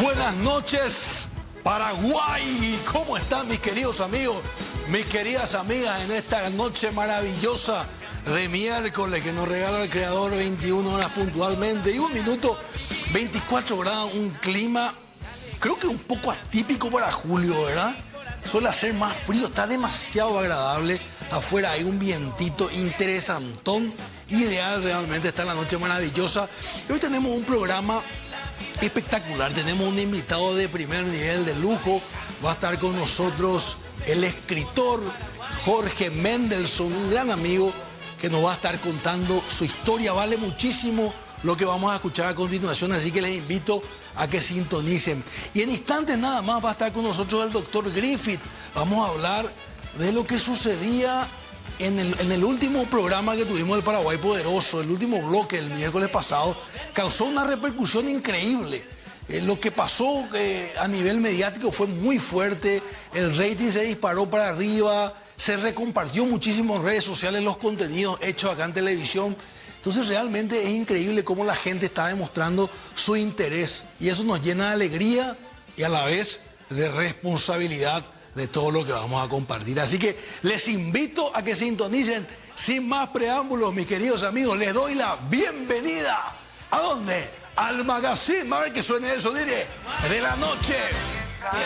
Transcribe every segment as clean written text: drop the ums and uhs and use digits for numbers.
Buenas noches, Paraguay. ¿Cómo están mis queridos amigos, mis queridas amigas en esta noche maravillosa de miércoles que nos regala el Creador? 21 horas puntualmente y 1 minuto, 24 grados, un clima creo que un poco atípico para julio, ¿verdad? Suele hacer más frío, está demasiado agradable. Afuera hay un vientito interesantón, ideal realmente, está en la noche maravillosa. Y hoy tenemos un programa espectacular, tenemos un invitado de primer nivel, de lujo. Va a estar con nosotros el escritor Jorge Mendelsohn, un gran amigo que nos va a estar contando su historia. Vale muchísimo lo que vamos a escuchar a continuación, así que les invito a que sintonicen. Y en instantes nada más va a estar con nosotros el doctor Griffith. Vamos a hablar de lo que sucedía en el último programa que tuvimos del Paraguay Poderoso, el último bloque el miércoles pasado. Causó una repercusión increíble. Lo que pasó a nivel mediático fue muy fuerte, el rating se disparó para arriba, se recompartió muchísimo en redes sociales los contenidos hechos acá en televisión. Entonces realmente es increíble cómo la gente está demostrando su interés y eso nos llena de alegría y a la vez de responsabilidad de todo lo que vamos a compartir. Así que les invito a que sintonicen. Sin más preámbulos, mis queridos amigos, les doy la bienvenida. ¿A dónde? Al magazine. A ver que suene eso, diré. De la noche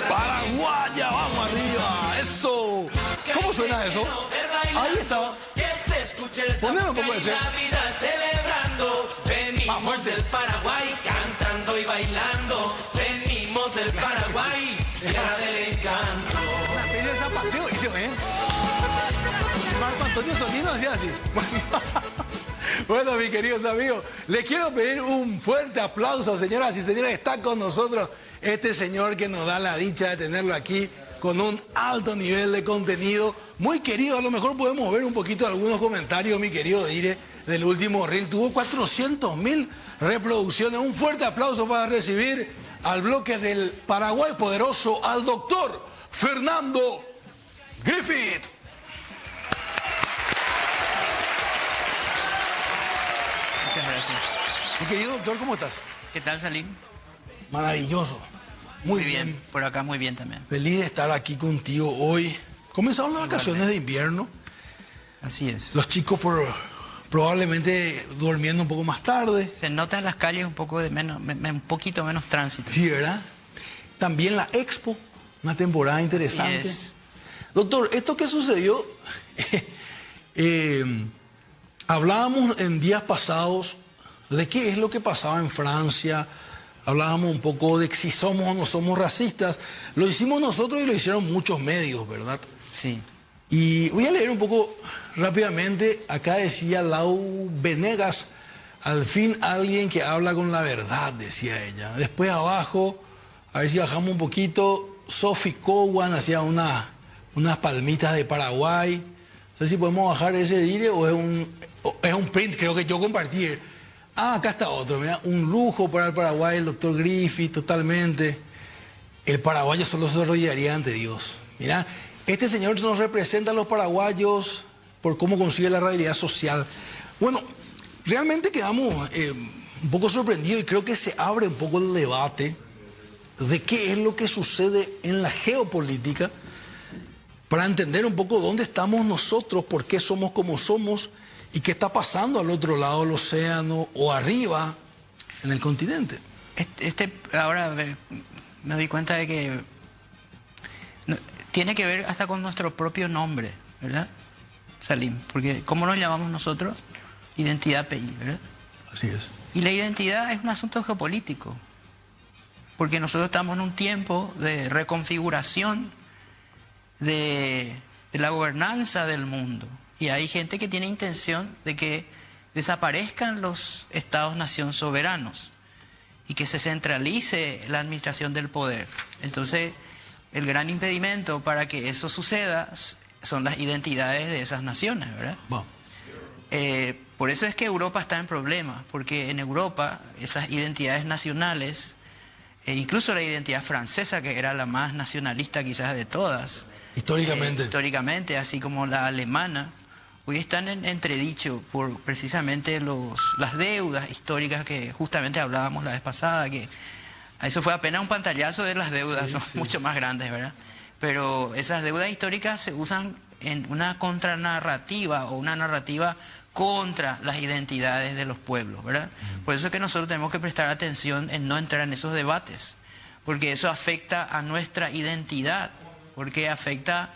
paraguaya. Vamos arriba. Eso. ¿Cómo suena eso? Ahí está. Poneme un poco de ese. Venimos del Paraguay cantando y bailando. Venimos del Paraguay, tierra del encanto. Marco Antonio Solino hacía así. Bueno, mis queridos amigos, les quiero pedir un fuerte aplauso, señoras y señores. Está con nosotros este señor que nos da la dicha de tenerlo aquí con un alto nivel de contenido. Muy querido, a lo mejor podemos ver un poquito algunos comentarios, mi querido Dire, del último reel. Tuvo 400.000 reproducciones. Un fuerte aplauso para recibir al bloque del Paraguay Poderoso, al doctor Fernando Griffith. Muchas gracias. Mi querido doctor, ¿cómo estás? ¿Qué tal, Salim? Maravilloso. Muy bien. Por acá muy bien también. Feliz de estar aquí contigo hoy. Comenzaron las vacaciones de invierno. Así es. Los chicos probablemente durmiendo un poco más tarde. Se nota en las calles un poco un poquito menos tránsito. Sí, ¿verdad? También la Expo, una temporada interesante. Así es. Doctor, esto que sucedió, hablábamos en días pasados de qué es lo que pasaba en Francia. Hablábamos un poco de si somos o no somos racistas. Lo hicimos nosotros y lo hicieron muchos medios, ¿verdad? Sí. Y voy a leer un poco rápidamente. Acá decía Lau Venegas, al fin alguien que habla con la verdad, decía ella. Después abajo, a ver si bajamos un poquito, Sophie Cowan hacía unas palmitas de Paraguay. No sé si podemos bajar ese dire o es un print, creo que yo compartí. Ah, acá está otro, mira, un lujo para el Paraguay, el doctor Griffith, totalmente. El paraguayo solo se arrollaría ante Dios. Mira, este señor nos representa a los paraguayos por cómo consigue la realidad social. Bueno, realmente quedamos un poco sorprendidos y creo que se abre un poco el debate de qué es lo que sucede en la geopolítica para entender un poco dónde estamos nosotros, por qué somos como somos y qué está pasando al otro lado del océano o arriba en el continente. Ahora me doy cuenta de que tiene que ver hasta con nuestro propio nombre, ¿verdad, Salim? Porque ¿cómo nos llamamos nosotros? Identidad PI, ¿verdad? Así es. Y la identidad es un asunto geopolítico, porque nosotros estamos en un tiempo de reconfiguración de la gobernanza del mundo. Y hay gente que tiene intención de que desaparezcan los estados-nación soberanos y que se centralice la administración del poder. Entonces, el gran impedimento para que eso suceda son las identidades de esas naciones, ¿verdad? Bueno. Por eso es que Europa está en problemas, porque en Europa esas identidades nacionales, incluso la identidad francesa, que era la más nacionalista quizás de todas, históricamente, así como la alemana, hoy están en entredicho por precisamente las deudas históricas que justamente hablábamos la vez pasada, que Eso fue apenas un pantallazo de las deudas, son mucho más grandes, ¿verdad? Pero esas deudas históricas se usan en una contranarrativa o una narrativa contra las identidades de los pueblos, ¿verdad? Por eso es que nosotros tenemos que prestar atención en no entrar en esos debates, porque eso afecta a nuestra identidad, porque afecta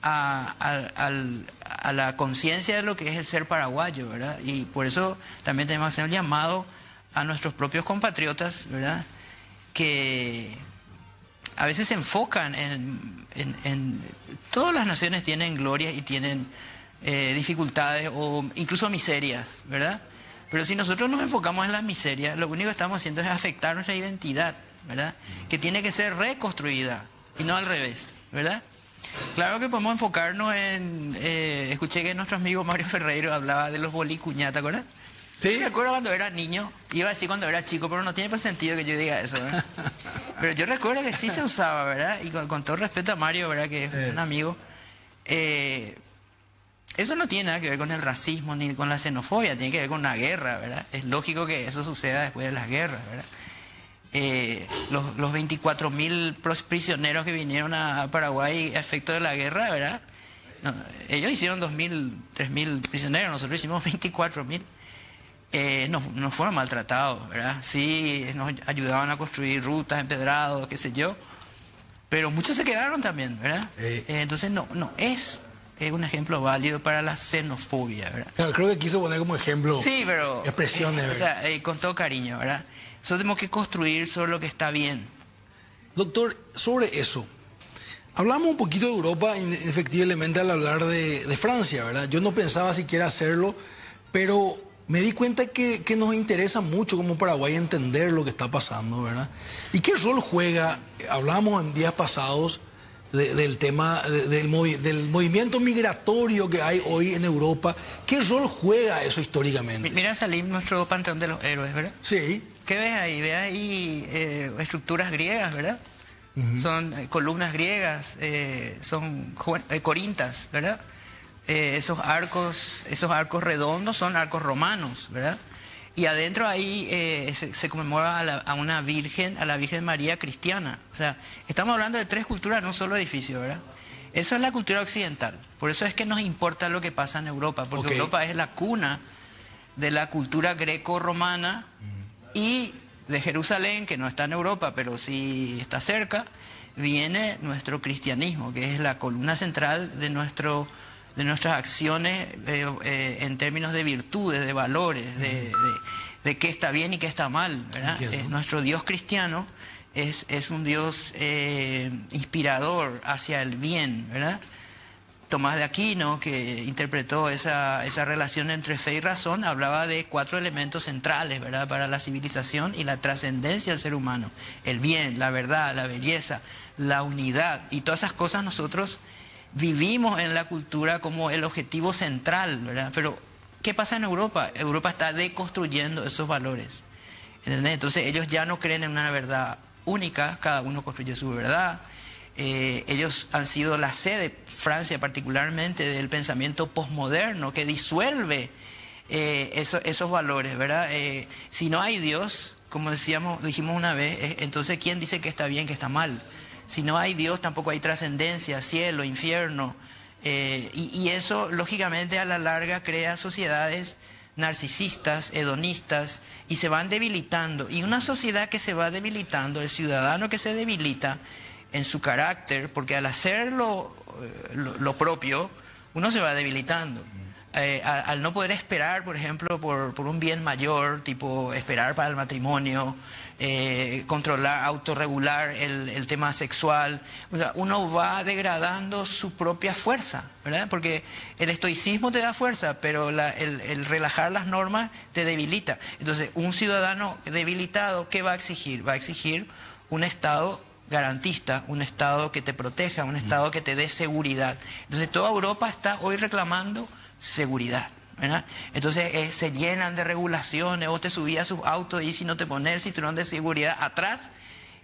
a la conciencia de lo que es el ser paraguayo, ¿verdad? Y por eso también tenemos que hacer un llamado a nuestros propios compatriotas, ¿verdad? Que a veces se enfocan en todas las naciones tienen glorias y tienen dificultades o incluso miserias, ¿verdad? Pero si nosotros nos enfocamos en las miserias, lo único que estamos haciendo es afectar nuestra identidad, ¿verdad? Que tiene que ser reconstruida y no al revés, ¿verdad? Claro que podemos enfocarnos en... escuché que nuestro amigo Mario Ferreiro hablaba de los bolicuñá, ¿te acuerdas? Sí. Yo recuerdo cuando era niño, iba a decir cuando era chico, pero no tiene pues sentido que yo diga eso, ¿verdad? Pero yo recuerdo que sí se usaba, ¿verdad? Y con todo respeto a Mario, ¿verdad? Que es un amigo. Eso no tiene nada que ver con el racismo ni con la xenofobia, tiene que ver con una guerra, ¿verdad? Es lógico que eso suceda después de las guerras, ¿verdad? Los 24.000 prisioneros que vinieron a Paraguay a efecto de la guerra, ¿verdad? No, ellos hicieron 2.000, 3.000 prisioneros, nosotros hicimos 24.000. No fueron maltratados, ¿verdad? Sí, nos ayudaban a construir rutas, empedrados, qué sé yo, pero muchos se quedaron también, ¿verdad? Entonces no es un ejemplo válido para la xenofobia, ¿verdad? Claro, creo que quiso poner como ejemplo, sí, pero expresiones, ¿verdad? O sea, con todo cariño, ¿verdad? Nosotros tenemos que construir sobre lo que está bien. Doctor, sobre eso, hablamos un poquito de Europa, efectivamente, al hablar de Francia, ¿verdad? Yo no pensaba siquiera hacerlo, pero me di cuenta que nos interesa mucho como Paraguay entender lo que está pasando, ¿verdad? ¿Y qué rol juega? Hablamos en días pasados del tema del movimiento migratorio que hay hoy en Europa. ¿Qué rol juega eso históricamente? Mira, Salim, nuestro panteón de los héroes, ¿verdad? Sí. ¿Qué ves ahí? Ves ahí estructuras griegas, ¿verdad? Son columnas griegas, son corintas, ¿verdad? Esos arcos redondos son arcos romanos, ¿verdad? Y adentro ahí se conmemora a la Virgen María cristiana. O sea, estamos hablando de tres culturas, no solo edificios, ¿verdad? Eso es la cultura occidental. Por eso es que nos importa lo que pasa en Europa, porque Europa es la cuna de la cultura greco-romana y de Jerusalén, que no está en Europa, pero sí está cerca, viene nuestro cristianismo, que es la columna central de nuestras acciones en términos de virtudes, de valores, de qué está bien y qué está mal, ¿verdad? Nuestro Dios cristiano es un Dios inspirador hacia el bien, ¿verdad? Tomás de Aquino, que interpretó esa relación entre fe y razón, hablaba de 4 elementos centrales, ¿verdad?, para la civilización y la trascendencia del ser humano: el bien, la verdad, la belleza, la unidad, y todas esas cosas nosotros vivimos en la cultura como el objetivo central, ¿verdad? Pero ¿qué pasa en Europa? Europa está deconstruyendo esos valores, ¿entendés? Entonces ellos ya no creen en una verdad única, cada uno construye su verdad. Ellos han sido la sede, Francia particularmente, del pensamiento posmoderno que disuelve esos valores, ¿verdad? Si no hay Dios, como dijimos una vez, entonces ¿quién dice que está bien, que está mal? Si no hay Dios, tampoco hay trascendencia, cielo, infierno. Y eso, lógicamente, a la larga crea sociedades narcisistas, hedonistas, y se van debilitando. Y una sociedad que se va debilitando, el ciudadano que se debilita en su carácter, porque al hacer lo propio, uno se va debilitando. Al no poder esperar, por ejemplo, por un bien mayor, tipo esperar para el matrimonio, controlar, autorregular el tema sexual, o sea, uno va degradando su propia fuerza, ¿verdad? Porque el estoicismo te da fuerza, pero el relajar las normas te debilita. Entonces, un ciudadano debilitado, ¿qué va a exigir? Va a exigir un Estado garantista, un Estado que te proteja, un Estado que te dé seguridad. Entonces, toda Europa está hoy reclamando seguridad, ¿verdad? Entonces se llenan de regulaciones. Vos te subías a sus autos y si no te pones el cinturón de seguridad atrás,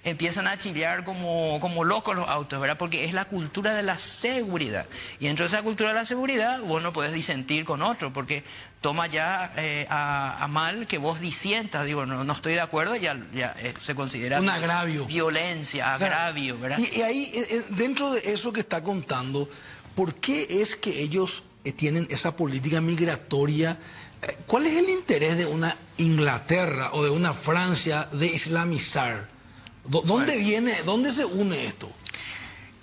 empiezan a chillar como locos los autos, ¿verdad? Porque es la cultura de la seguridad. Y dentro de esa cultura de la seguridad, vos no podés disentir con otro, porque toma ya a mal que vos disientas. Digo, no estoy de acuerdo, ya se considera un agravio. Violencia, agravio, ¿verdad? Y ahí, dentro de eso que está contando, ¿por qué es que ellos tienen esa política migratoria? ¿Cuál es el interés de una Inglaterra o de una Francia de islamizar? ¿Dónde viene, dónde se une esto?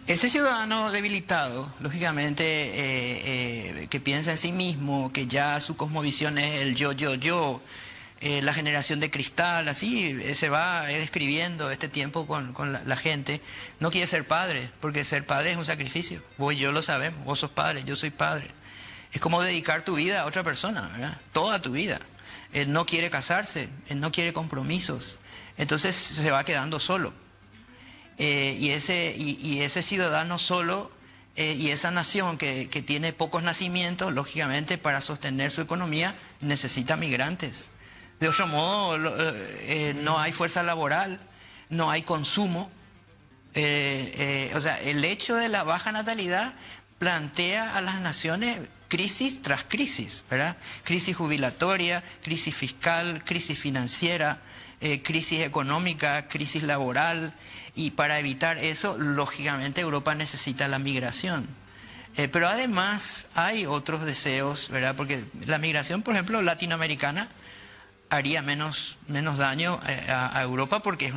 Ese ciudadano debilitado, lógicamente, que piensa en sí mismo, que ya su cosmovisión es el yo, la generación de cristal, así se va describiendo este tiempo con la gente, no quiere ser padre, porque ser padre es un sacrificio. Vos y yo lo sabemos, vos sos padre, yo soy padre. Es como dedicar tu vida a otra persona, ¿verdad? Toda tu vida. Él no quiere casarse, él no quiere compromisos. Entonces se va quedando solo. Y ese ciudadano solo y esa nación que tiene pocos nacimientos, lógicamente para sostener su economía necesita migrantes. De otro modo, no hay fuerza laboral, no hay consumo. O sea, el hecho de la baja natalidad plantea a las naciones crisis tras crisis, ¿verdad? Crisis jubilatoria, crisis fiscal, crisis financiera, crisis económica, crisis laboral, y para evitar eso, lógicamente, Europa necesita la migración. Pero además hay otros deseos, ¿verdad? Porque la migración, por ejemplo, latinoamericana, haría menos daño a Europa porque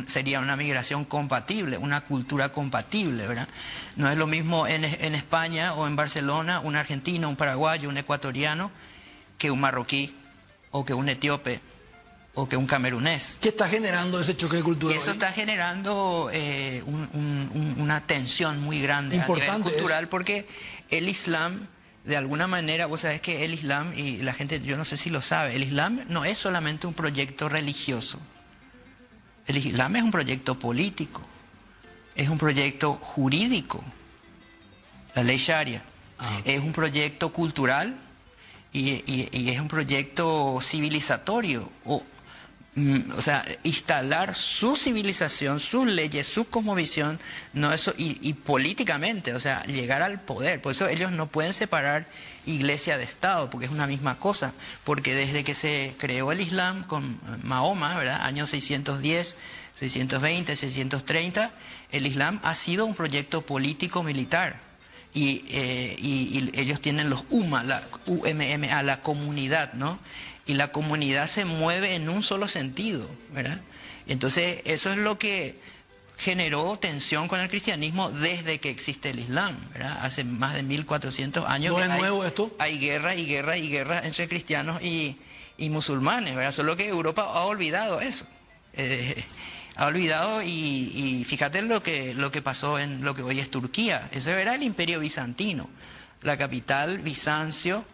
sería una migración compatible, una cultura compatible, ¿verdad? No es lo mismo en España o en Barcelona un argentino, un paraguayo, un ecuatoriano, que un marroquí o que un etíope o que un camerunés. ¿Qué está generando ese choque de cultura? Y eso está generando una tensión muy grande importante a nivel cultural, porque el Islam, de alguna manera, vos sabés que el Islam, y la gente, yo no sé si lo sabe, el Islam no es solamente un proyecto religioso. El Islam es un proyecto político, es un proyecto jurídico, la ley Sharia, es un proyecto cultural y es un proyecto civilizatorio. O sea, instalar su civilización, sus leyes, su cosmovisión, no eso, y políticamente, o sea, llegar al poder. Por eso ellos no pueden separar iglesia de Estado, porque es una misma cosa. Porque desde que se creó el Islam con Mahoma, ¿verdad? Años 610, 620, 630, el Islam ha sido un proyecto político-militar. Y ellos tienen los UMA, la UMMA, la comunidad, ¿no? Y la comunidad se mueve en un solo sentido, ¿verdad? Entonces, eso es lo que generó tensión con el cristianismo desde que existe el Islam, ¿verdad? Hace más de 1400 años. ¿No es nuevo esto? Hay guerra y guerra y guerra entre cristianos y musulmanes, ¿verdad? Solo que Europa ha olvidado eso. Ha olvidado y fíjate lo que pasó en lo que hoy es Turquía. Eso era el Imperio Bizantino. La capital, Bizancio,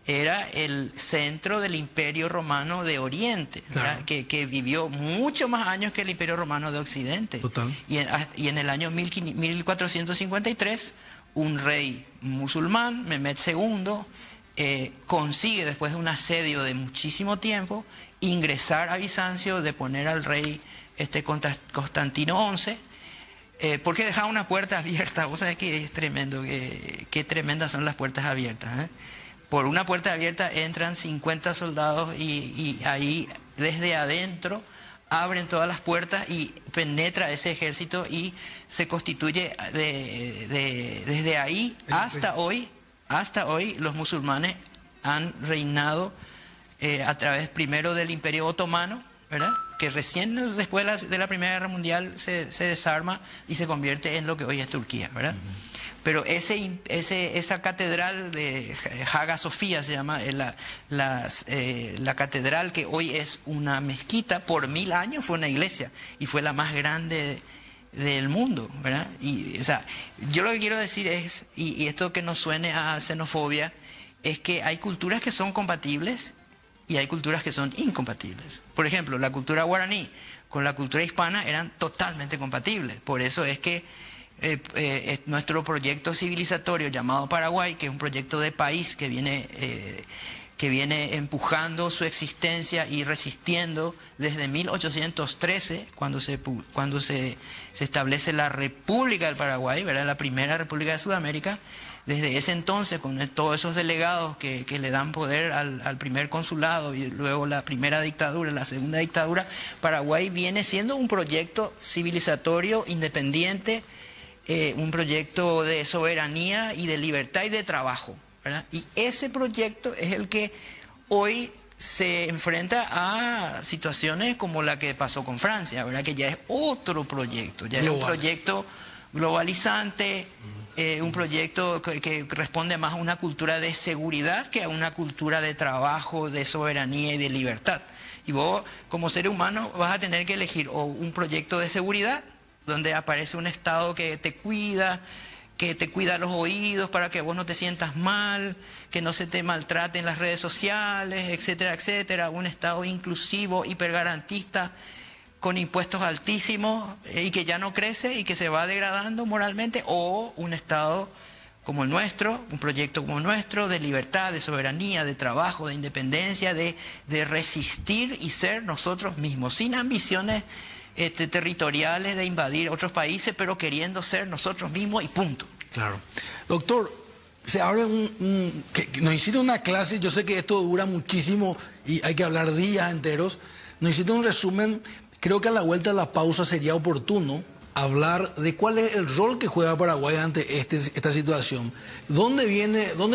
era el centro del Imperio Romano de Oriente, claro, que vivió mucho más años que el Imperio Romano de Occidente. Total. Y en el año 1453, un rey musulmán, Mehmed II, consigue, después de un asedio de muchísimo tiempo, ingresar a Bizancio, deponer al rey Constantino XI, porque dejaba una puerta abierta. Vos sabés que es tremendo, qué tremendas son las puertas abiertas, ¿eh? Por una puerta abierta entran 50 soldados y ahí desde adentro abren todas las puertas y penetra ese ejército y se constituye desde ahí hasta hoy los musulmanes han reinado a través primero del Imperio Otomano, ¿verdad? Que recién después de la Primera Guerra Mundial se desarma y se convierte en lo que hoy es Turquía, ¿verdad? Pero esa catedral de Hagia Sofía se llama, la catedral que hoy es una mezquita, por 1000 años fue una iglesia y fue la más grande del mundo, ¿verdad? Y, o sea, yo lo que quiero decir es, y esto que no suene a xenofobia, es que hay culturas que son compatibles y hay culturas que son incompatibles. Por ejemplo, la cultura guaraní con la cultura hispana eran totalmente compatibles. Por eso es que nuestro proyecto civilizatorio llamado Paraguay, que es un proyecto de país que que viene empujando su existencia y resistiendo desde 1813, cuando se establece la República del Paraguay, ¿verdad? La primera república de Sudamérica. Desde ese entonces, con todos esos delegados que le dan poder al primer consulado y luego la primera dictadura, la segunda dictadura, Paraguay viene siendo un proyecto civilizatorio, independiente, un proyecto de soberanía y de libertad y de trabajo, ¿verdad? Y ese proyecto es el que hoy se enfrenta a situaciones como la que pasó con Francia, ¿verdad? Que ya es otro proyecto, ya es un proyecto globalizante, un proyecto que responde más a una cultura de seguridad que a una cultura de trabajo, de soberanía y de libertad. Y vos, como ser humano, vas a tener que elegir o un proyecto de seguridad, donde aparece un Estado que te cuida los oídos para que vos no te sientas mal, que no se te maltrate en las redes sociales, etcétera, etcétera. Un Estado inclusivo, hipergarantista, con impuestos altísimos y que ya no crece y que se va degradando moralmente, o un Estado como el nuestro, un proyecto como el nuestro, de libertad, de soberanía, de trabajo, de independencia, de resistir y ser nosotros mismos, sin ambiciones territoriales de invadir otros países, pero queriendo ser nosotros mismos y punto. Claro. Doctor, se abre que nos hiciste una clase, yo sé que esto dura muchísimo y hay que hablar días enteros, nos hiciste un resumen. Creo que a la vuelta de la pausa sería oportuno hablar de cuál es el rol que juega Paraguay ante esta situación. ¿Dónde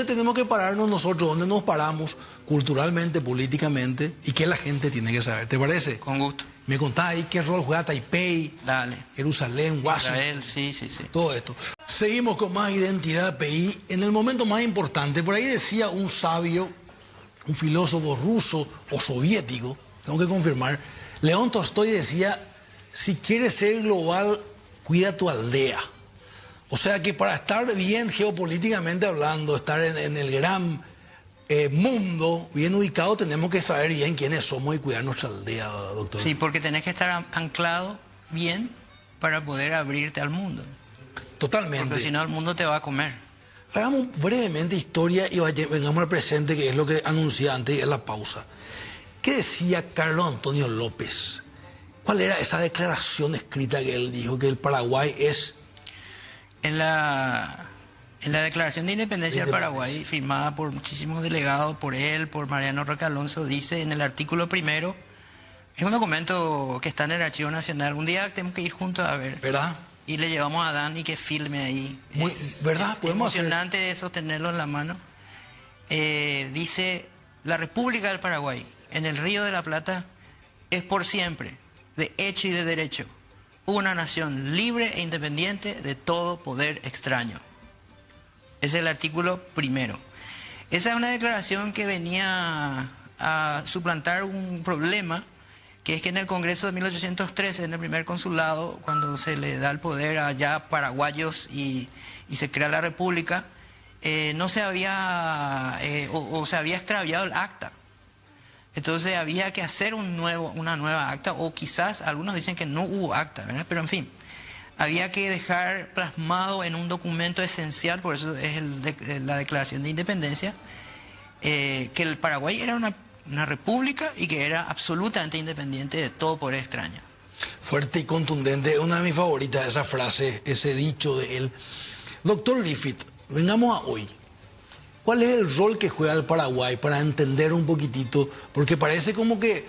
tenemos que pararnos nosotros? ¿Dónde nos paramos culturalmente, políticamente? ¿Y qué la gente tiene que saber? ¿Te parece? Con gusto. Me contás ahí qué rol juega Taipei, Dale. Jerusalén, Washington. Israel, sí. Todo esto. Seguimos con más identidad PI. En el momento más importante, por ahí decía un sabio, un filósofo ruso o soviético, tengo que confirmar, León Tolstoy decía, si quieres ser global, cuida tu aldea. O sea que para estar bien geopolíticamente hablando, estar en el gran mundo bien ubicado, tenemos que saber bien quiénes somos y cuidar nuestra aldea, doctor. Sí, porque tenés que estar anclado bien para poder abrirte al mundo. Totalmente. Porque si no, el mundo te va a comer. Hagamos brevemente historia y vengamos al presente, que es lo que anuncié antes en la pausa. ¿Qué decía Carlos Antonio López? ¿Cuál era esa declaración escrita que él dijo, que el Paraguay es? En la Declaración de Independencia del Paraguay, firmada por muchísimos delegados, por él, por Mariano Roque Alonso, dice en el artículo primero, es un documento que está en el Archivo Nacional, un día tenemos que ir juntos a ver. ¿Verdad? Y le llevamos a Dan y que filme ahí. ¿Verdad? Es emocionante sostenerlo en la mano. Dice, la República del Paraguay, en el Río de la Plata, es por siempre, de hecho y de derecho, una nación libre e independiente de todo poder extraño. Ese es el artículo primero. Esa es una declaración que venía a suplantar un problema, que es que en el Congreso de 1813, en el primer consulado, cuando se le da el poder a ya paraguayos y se crea la República, no se había, o se había extraviado el acta. Entonces había que hacer una nueva acta, o quizás algunos dicen que no hubo acta, ¿verdad? Pero en fin, había que dejar plasmado en un documento esencial, por eso es la Declaración de Independencia, que el Paraguay era una república y que era absolutamente independiente de todo poder extraño. Fuerte y contundente, una de mis favoritas, esa frase, ese dicho de él. Doctor Griffith, vengamos a hoy. ¿Cuál es el rol que juega el Paraguay para entender un poquitito? Porque parece como que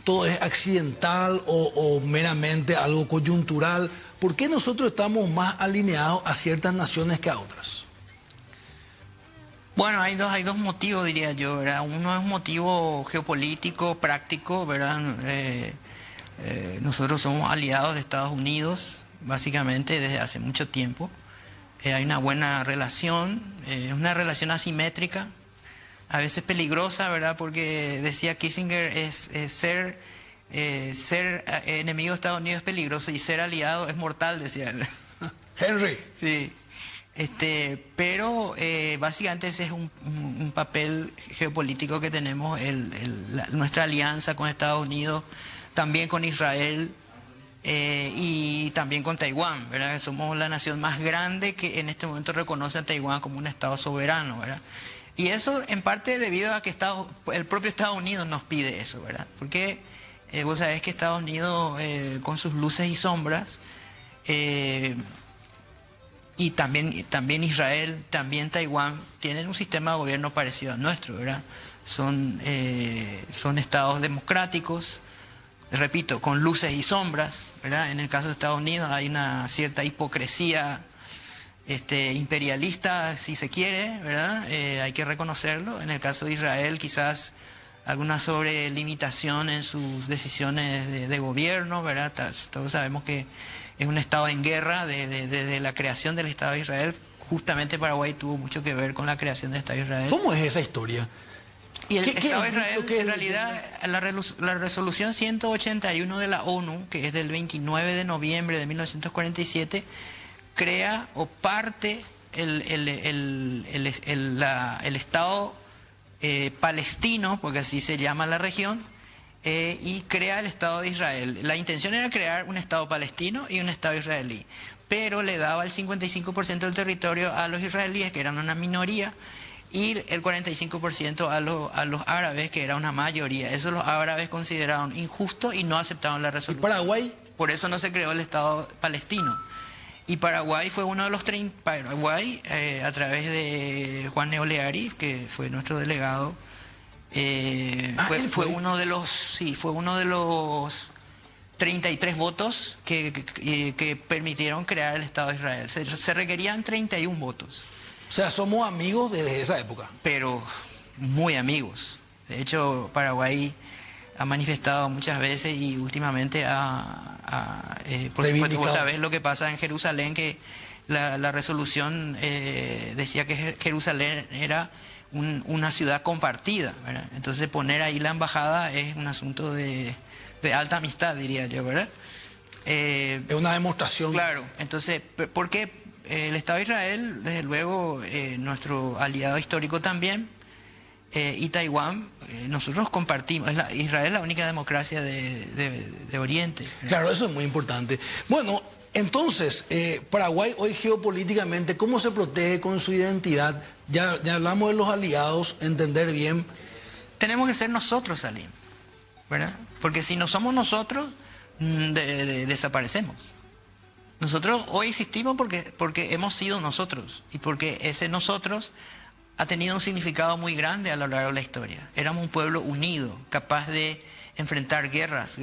todo es accidental o meramente algo coyuntural. ¿Por qué nosotros estamos más alineados a ciertas naciones que a otras? Bueno, hay dos motivos, diría yo, ¿verdad? Uno es un motivo geopolítico, práctico, ¿verdad? Nosotros somos aliados de Estados Unidos, básicamente, desde hace mucho tiempo. Hay una buena relación, es una relación asimétrica, a veces peligrosa, ¿verdad? Porque decía Kissinger, ser enemigo de Estados Unidos es peligroso y ser aliado es mortal, decía él. Henry. Sí. Pero básicamente ese es un papel geopolítico que tenemos, nuestra alianza con Estados Unidos, también con Israel, y también con Taiwán, ¿verdad? Somos la nación más grande que en este momento reconoce a Taiwán como un Estado soberano, ¿verdad? Y eso en parte debido a que el propio Estados Unidos nos pide eso, ¿verdad? Porque vos sabés que Estados Unidos, con sus luces y sombras, y también Israel, también Taiwán, tienen un sistema de gobierno parecido al nuestro, ¿verdad? Son estados democráticos, repito, con luces y sombras, ¿verdad? En el caso de Estados Unidos hay una cierta hipocresía imperialista, si se quiere, ¿verdad? Hay que reconocerlo. En el caso de Israel, quizás alguna sobrelimitación en sus decisiones de gobierno, ¿verdad? Todos sabemos que es un estado en guerra desde la creación del Estado de Israel. Justamente Paraguay tuvo mucho que ver con la creación del Estado de Israel. ¿Cómo es esa historia? Y el Estado de Israel, en realidad, la resolución 181 de la ONU, que es del 29 de noviembre de 1947, crea o parte el Estado palestino, porque así se llama la región, y crea el Estado de Israel. La intención era crear un Estado palestino y un Estado israelí, pero le daba el 55% del territorio a los israelíes, que eran una minoría, y el 45% a los árabes, que era una mayoría. Eso los árabes consideraron injusto y no aceptaron la resolución. ¿Y Paraguay? Por eso no se creó el Estado palestino. Y Paraguay fue uno de los 30... Paraguay, a través de Juan Neoleari, que fue nuestro delegado, fue uno de los 33 votos que permitieron crear el Estado de Israel. Se requerían 31 votos. O sea, somos amigos desde esa época. Pero muy amigos. De hecho, Paraguay ha manifestado muchas veces y últimamente por supuesto, vos sabés lo que pasa en Jerusalén, que la resolución decía que Jerusalén era una ciudad compartida, ¿verdad? Entonces poner ahí la embajada es un asunto de alta amistad, diría yo, ¿verdad? Es una demostración. Claro, entonces, porque el Estado de Israel, desde luego, nuestro aliado histórico también, y Taiwán, nosotros compartimos. Israel es la única democracia de Oriente, ¿verdad? Claro, eso es muy importante. Bueno, entonces, Paraguay hoy geopolíticamente, ¿cómo se protege con su identidad? Ya hablamos de los aliados, entender bien. Tenemos que ser nosotros, Salim, ¿verdad? Porque si no somos nosotros, desaparecemos. Nosotros hoy existimos porque hemos sido nosotros, y porque ese nosotros ha tenido un significado muy grande a lo largo de la historia. Éramos un pueblo unido, capaz de enfrentar guerras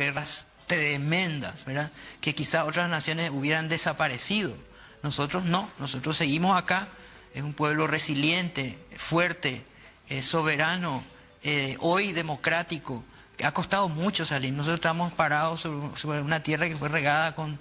tremendas, ¿verdad? Que quizás otras naciones hubieran desaparecido. Nosotros no, nosotros seguimos acá. Es un pueblo resiliente, fuerte, soberano, hoy democrático. Ha costado mucho salir. Nosotros estamos parados sobre una tierra que fue regada con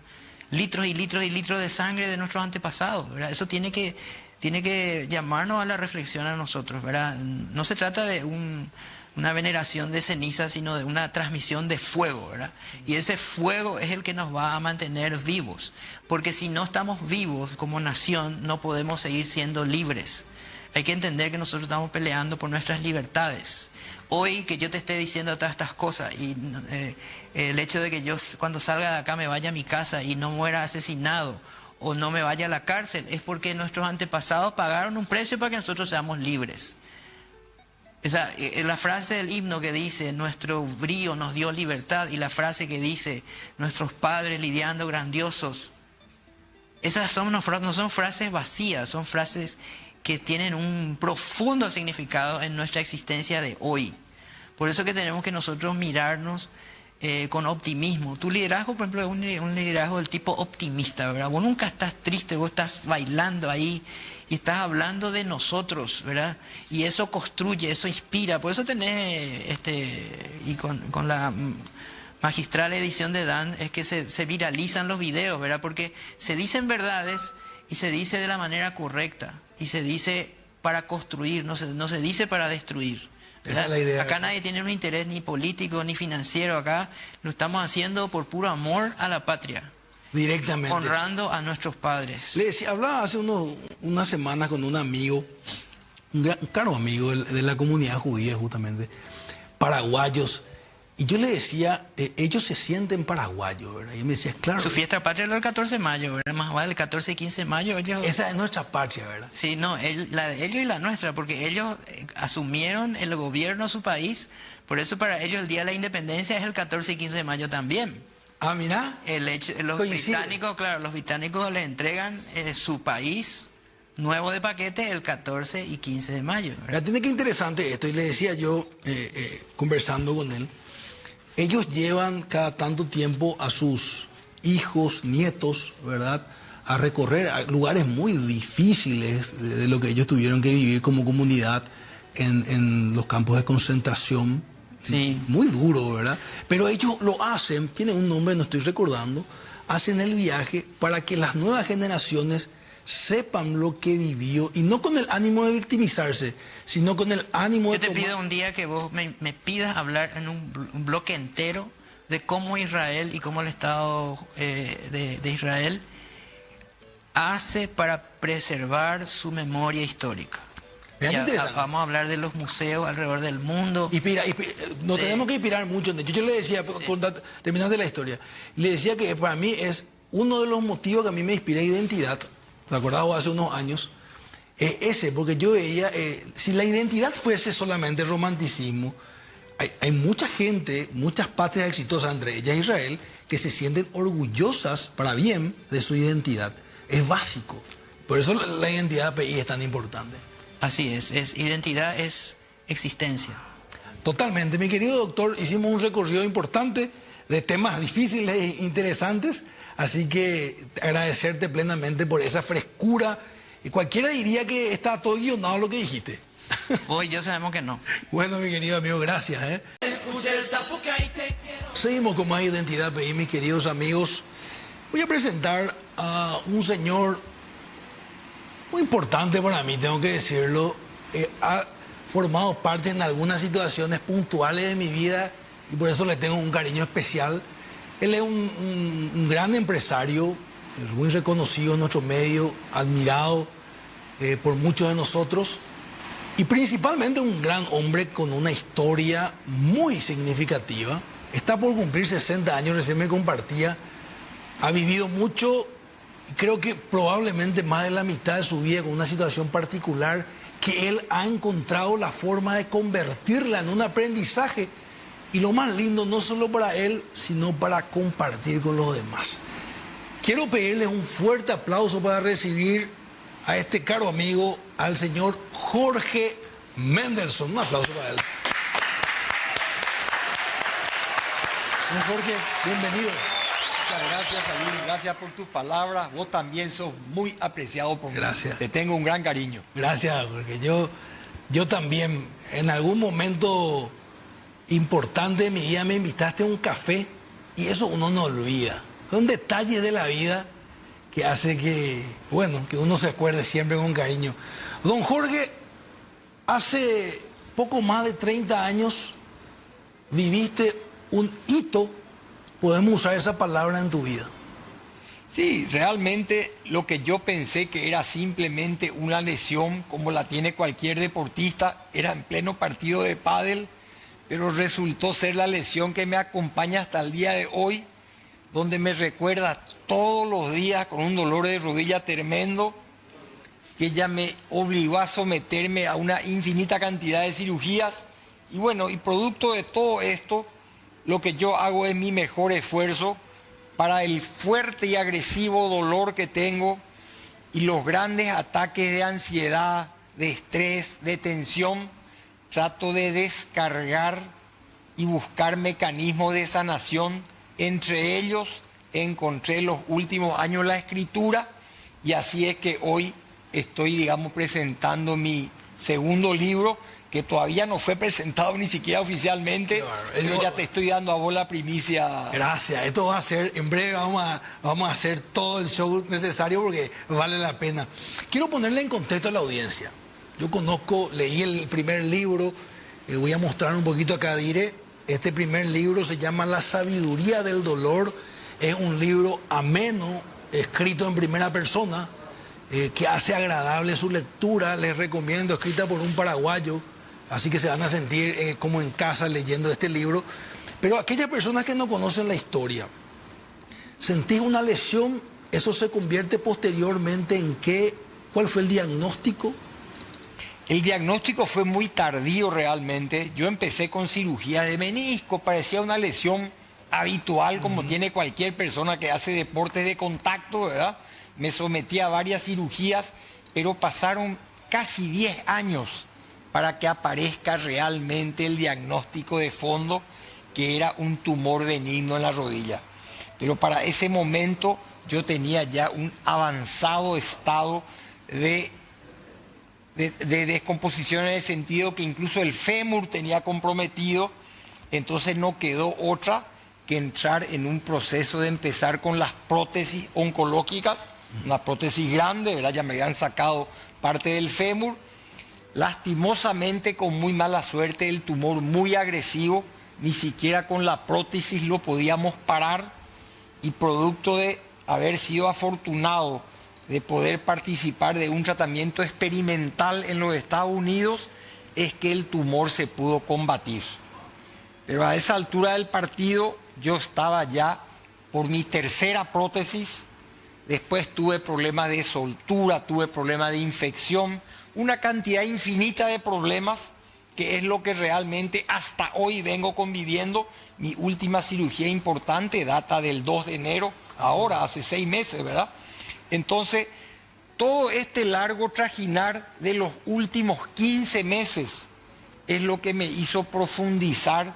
litros y litros y litros de sangre de nuestros antepasados, ¿verdad? Eso tiene que llamarnos a la reflexión a nosotros, ¿verdad? No se trata de una veneración de ceniza, sino de una transmisión de fuego, ¿verdad? Y ese fuego es el que nos va a mantener vivos, porque si no estamos vivos como nación, no podemos seguir siendo libres. Hay que entender que nosotros estamos peleando por nuestras libertades. Hoy que yo te esté diciendo todas estas cosas y el hecho de que yo cuando salga de acá me vaya a mi casa y no muera asesinado o no me vaya a la cárcel, es porque nuestros antepasados pagaron un precio para que nosotros seamos libres. La frase del himno que dice, nuestro brío nos dio libertad, y la frase que dice, nuestros padres lidiando grandiosos, esas no son frases vacías, son frases que tienen un profundo significado en nuestra existencia de hoy. Por eso que tenemos que nosotros mirarnos con optimismo. Tu liderazgo, por ejemplo, es un liderazgo del tipo optimista, ¿verdad? Vos nunca estás triste, vos estás bailando ahí y estás hablando de nosotros, ¿verdad? Y eso construye, eso inspira. Por eso tenés, y con la magistral edición de Dan, es que se viralizan los videos, ¿verdad? Porque se dicen verdades y se dice de la manera correcta. Y se dice para construir, no se dice para destruir. Esa es la idea. Acá nadie tiene un interés ni político ni financiero. Acá lo estamos haciendo por puro amor a la patria. Directamente. Honrando a nuestros padres. Le decía, hablaba hace unas semanas con un amigo, un caro amigo de la comunidad judía justamente, paraguayos, Y yo le decía, ellos se sienten paraguayos, ¿verdad? Y me decía, claro. Su fiesta patria es el 14 de mayo, ¿verdad? Más vale el 14 y 15 de mayo. Ellos... Esa es nuestra patria, ¿verdad? Sí, no, la de ellos y la nuestra, porque ellos asumieron el gobierno de su país, por eso para ellos el Día de la Independencia es el 14 y 15 de mayo también. Ah, mira. Los británicos, claro, los británicos les entregan su país nuevo de paquete el 14 y 15 de mayo. ¿Verdad? Tiene que interesante esto, y le decía yo, conversando con él, ellos llevan cada tanto tiempo a sus hijos, nietos, ¿verdad?, a recorrer a lugares muy difíciles de lo que ellos tuvieron que vivir como comunidad en los campos de concentración. Sí. Muy duro, ¿verdad? Pero ellos lo hacen, tiene un nombre, no estoy recordando, hacen el viaje para que las nuevas generaciones sepan lo que vivió, y no con el ánimo de victimizarse, sino con el ánimo de... Yo te pido un día que vos me pidas hablar en un bloque entero de cómo Israel y cómo el Estado de Israel hace para preservar su memoria histórica. Vamos a hablar de los museos alrededor del mundo. Nos tenemos que inspirar mucho. Yo le decía, terminando la historia, le decía que para mí es uno de los motivos que a mí me inspira identidad. ¿Te acordás hace unos años? Ese, porque yo veía, si la identidad fuese solamente romanticismo, hay mucha gente, muchas patrias exitosas, entre ellas Israel, que se sienten orgullosas para bien de su identidad. Es básico. Por eso la identidad PI es tan importante. Así es, identidad es existencia. Totalmente. Mi querido doctor, hicimos un recorrido importante de temas difíciles e interesantes. Así que agradecerte plenamente por esa frescura. Y cualquiera diría que está todo guionado lo que dijiste. Hoy ya sabemos que no. Bueno, mi querido amigo, gracias. Seguimos con más Identidad PI, mis queridos amigos. Voy a presentar a un señor muy importante para mí, tengo que decirlo. Ha formado parte en algunas situaciones puntuales de mi vida y por eso le tengo un cariño especial. Él es un gran empresario, muy reconocido en nuestro medio, admirado por muchos de nosotros, y principalmente un gran hombre con una historia muy significativa. Está por cumplir 60 años, recién me compartía, ha vivido mucho, creo que probablemente más de la mitad de su vida con una situación particular que él ha encontrado la forma de convertirla en un aprendizaje. Y lo más lindo, no solo para él, sino para compartir con los demás. Quiero pedirles un fuerte aplauso para recibir a este caro amigo, al señor Jorge Mendelsohn. Un aplauso para él. Don Jorge, bienvenido. Muchas gracias, Saúl. Gracias por tus palabras. Vos también sos muy apreciado por mí. Gracias. Te tengo un gran cariño. Gracias, porque yo también, en algún momento importante de mi vida, me invitaste a un café y eso uno no olvida. Son detalles de la vida que hace que uno se acuerde siempre con cariño. Don Jorge, hace poco más de 30 años viviste un hito, podemos usar esa palabra, en tu vida. Sí, realmente lo que yo pensé que era simplemente una lesión como la tiene cualquier deportista, era en pleno partido de pádel, pero resultó ser la lesión que me acompaña hasta el día de hoy, donde me recuerda todos los días con un dolor de rodilla tremendo, que ella me obligó a someterme a una infinita cantidad de cirugías. Y bueno, y producto de todo esto, lo que yo hago es mi mejor esfuerzo para el fuerte y agresivo dolor que tengo y los grandes ataques de ansiedad, de estrés, de tensión. Trato de descargar y buscar mecanismos de sanación. Entre ellos encontré en los últimos años la escritura, y así es que hoy estoy, digamos, presentando mi segundo libro, que todavía no fue presentado ni siquiera oficialmente, pero ya te estoy dando a vos la primicia. Gracias, esto va a ser, en breve vamos a hacer todo el show necesario porque vale la pena. Quiero ponerle en contexto a la audiencia. Yo leí el primer libro, voy a mostrar un poquito acá, diré. Este primer libro se llama La sabiduría del dolor. Es un libro ameno, escrito en primera persona, que hace agradable su lectura. Les recomiendo, escrita por un paraguayo, así que se van a sentir como en casa leyendo este libro. Pero aquellas personas que no conocen la historia, sentís una lesión, eso se convierte posteriormente en qué, ¿cuál fue el diagnóstico? El diagnóstico fue muy tardío realmente. Yo empecé con cirugía de menisco, parecía una lesión habitual como tiene cualquier persona que hace deportes de contacto, ¿verdad? Me sometí a varias cirugías, pero pasaron casi 10 años para que aparezca realmente el diagnóstico de fondo, que era un tumor benigno en la rodilla. Pero para ese momento yo tenía ya un avanzado estado de descomposición, en el sentido que incluso el fémur tenía comprometido. Entonces no quedó otra que entrar en un proceso de empezar con las prótesis oncológicas, una prótesis grande, ¿verdad? Ya me habían sacado parte del fémur. Lastimosamente, con muy mala suerte, el tumor muy agresivo, ni siquiera con la prótesis lo podíamos parar, y producto de haber sido afortunado de poder participar de un tratamiento experimental en los Estados Unidos, es que el tumor se pudo combatir. Pero a esa altura del partido yo estaba ya por mi tercera prótesis. Después tuve problemas de soltura, tuve problemas de infección, una cantidad infinita de problemas, que es lo que realmente hasta hoy vengo conviviendo. Mi última cirugía importante data del 2 de enero, ahora hace 6 meses, ¿verdad? Entonces, todo este largo trajinar de los últimos 15 meses es lo que me hizo profundizar,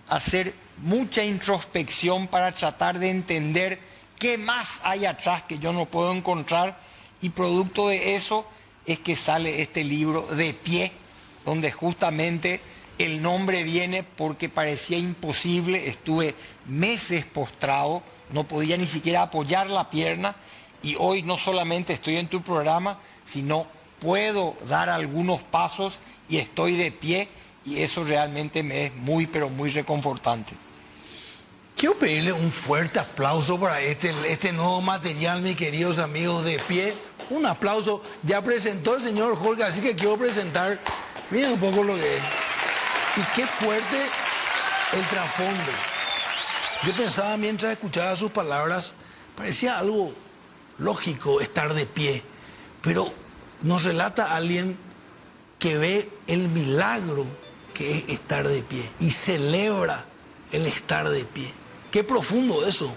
hacer mucha introspección para tratar de entender qué más hay atrás que yo no puedo encontrar, y producto de eso es que sale este libro De Pie, donde justamente el nombre viene porque parecía imposible. Estuve meses postrado, no podía ni siquiera apoyar la pierna, y hoy no solamente estoy en tu programa, sino puedo dar algunos pasos y estoy de pie, y eso realmente me es muy, pero muy reconfortante. Quiero pedirle un fuerte aplauso para este nuevo material, mis queridos amigos, De Pie. Un aplauso. Ya presentó el señor Jorge, así que quiero presentar, miren un poco lo que es. Y qué fuerte el trasfondo. Yo pensaba, mientras escuchaba sus palabras, parecía algo lógico estar de pie, pero nos relata alguien que ve el milagro que es estar de pie y celebra el estar de pie. Qué profundo eso.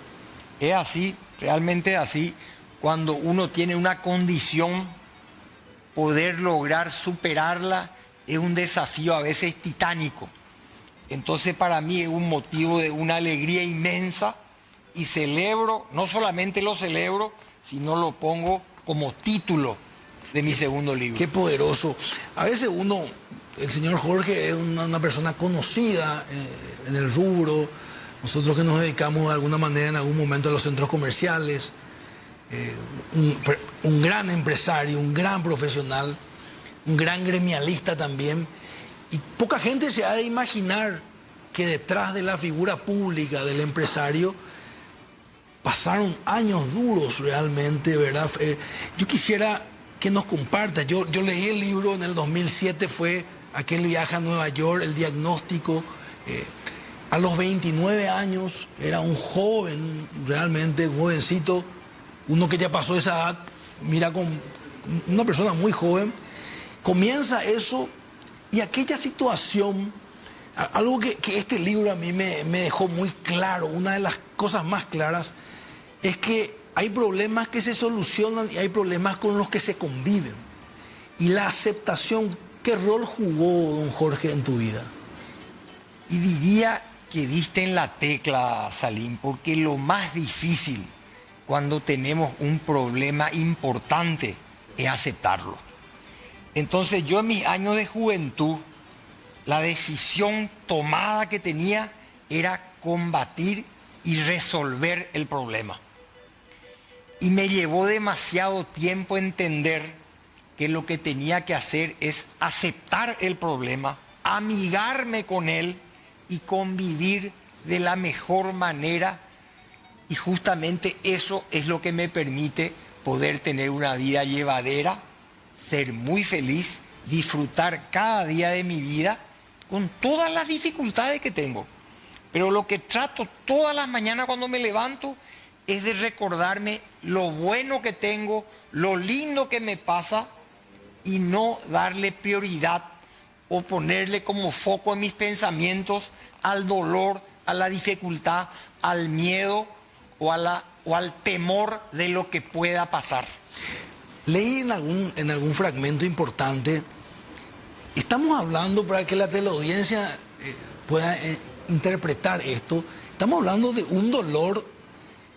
Es así, realmente así. Cuando uno tiene una condición, poder lograr superarla es un desafío a veces titánico. Entonces para mí es un motivo de una alegría inmensa, y celebro, no solamente lo celebro, sino lo pongo como título de mi segundo libro. Qué poderoso. A veces el señor Jorge es una persona conocida en el rubro. Nosotros que nos dedicamos de alguna manera en algún momento a los centros comerciales, un gran empresario, un gran profesional, un gran gremialista también. Y poca gente se ha de imaginar que detrás de la figura pública del empresario pasaron años duros realmente, ¿verdad? Yo quisiera que nos comparta. Yo leí el libro en el 2007, fue aquel viaje a Nueva York, el diagnóstico. A los 29 años era un joven, realmente un jovencito, uno que ya pasó esa edad, mira, con una persona muy joven. Comienza eso, y aquella situación, algo que este libro a mí me dejó muy claro, una de las cosas más claras, es que hay problemas que se solucionan y hay problemas con los que se conviven. Y la aceptación, ¿qué rol jugó, don Jorge, en tu vida? Y diría que diste en la tecla, Salim, porque lo más difícil cuando tenemos un problema importante es aceptarlo. Entonces yo en mis años de juventud, la decisión tomada que tenía era combatir y resolver el problema. Y me llevó demasiado tiempo entender que lo que tenía que hacer es aceptar el problema, amigarme con él y convivir de la mejor manera. Y justamente eso es lo que me permite poder tener una vida llevadera, ser muy feliz, disfrutar cada día de mi vida con todas las dificultades que tengo. Pero lo que trato todas las mañanas cuando me levanto es de recordarme lo bueno que tengo, lo lindo que me pasa y no darle prioridad o ponerle como foco en mis pensamientos al dolor, a la dificultad, al miedo o al temor de lo que pueda pasar. Leí en algún fragmento importante, estamos hablando para que la teleaudiencia pueda interpretar esto, estamos hablando de un dolor